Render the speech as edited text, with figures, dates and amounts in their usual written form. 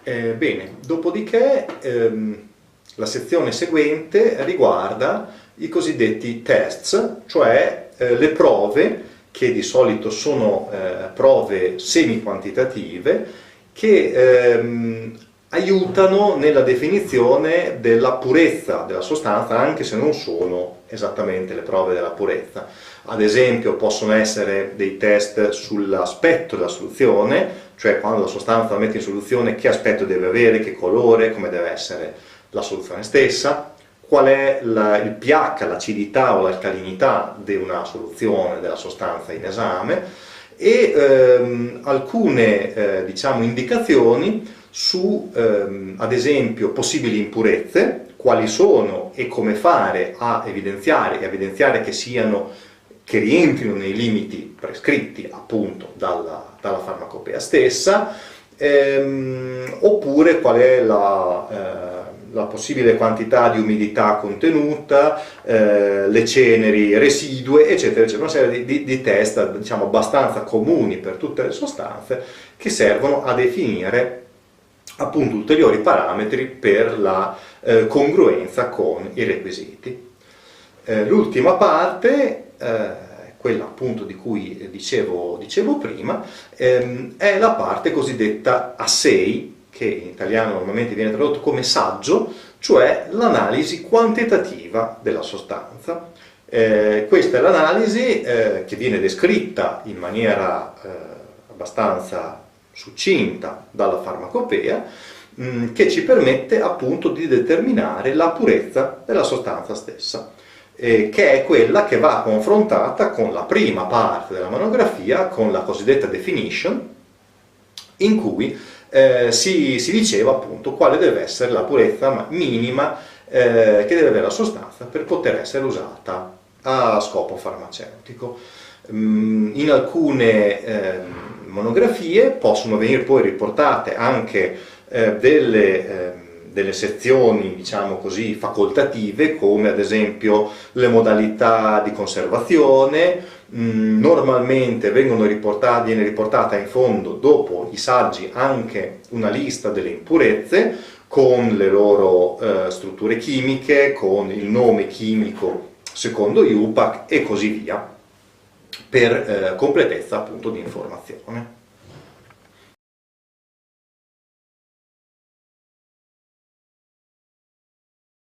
Bene, dopodiché la sezione seguente riguarda i cosiddetti tests, cioè le prove che di solito sono prove semi-quantitative che aiutano nella definizione della purezza della sostanza, anche se non sono esattamente le prove della purezza. Ad esempio possono essere dei test sull'aspetto della soluzione, cioè quando la sostanza la metti in soluzione che aspetto deve avere, che colore, come deve essere la soluzione stessa, qual è il pH, l'acidità o l'alcalinità di una soluzione della sostanza in esame e alcune diciamo, indicazioni su ad esempio possibili impurezze, quali sono e come fare a evidenziare che rientrino nei limiti prescritti appunto dalla farmacopea stessa, oppure qual è la possibile quantità di umidità contenuta, le ceneri residue, eccetera, eccetera. Una serie di test, diciamo, abbastanza comuni per tutte le sostanze che servono a definire appunto ulteriori parametri per la congruenza con i requisiti. L'ultima parte, quella appunto di cui dicevo prima, è la parte cosiddetta assay, che in italiano normalmente viene tradotto come saggio, cioè l'analisi quantitativa della sostanza. Questa è l'analisi che viene descritta in maniera abbastanza succinta dalla farmacopea, che ci permette appunto di determinare la purezza della sostanza stessa, che è quella che va confrontata con la prima parte della monografia, con la cosiddetta definition, in cui si diceva appunto quale deve essere la purezza minima che deve avere la sostanza per poter essere usata a scopo farmaceutico. In alcune monografie possono venire poi riportate anche delle sezioni, diciamo così, facoltative, come ad esempio le modalità di conservazione. Normalmente viene riportata in fondo, dopo i saggi, anche una lista delle impurezze con le loro strutture chimiche, con il nome chimico secondo IUPAC e così via, per completezza appunto di informazione.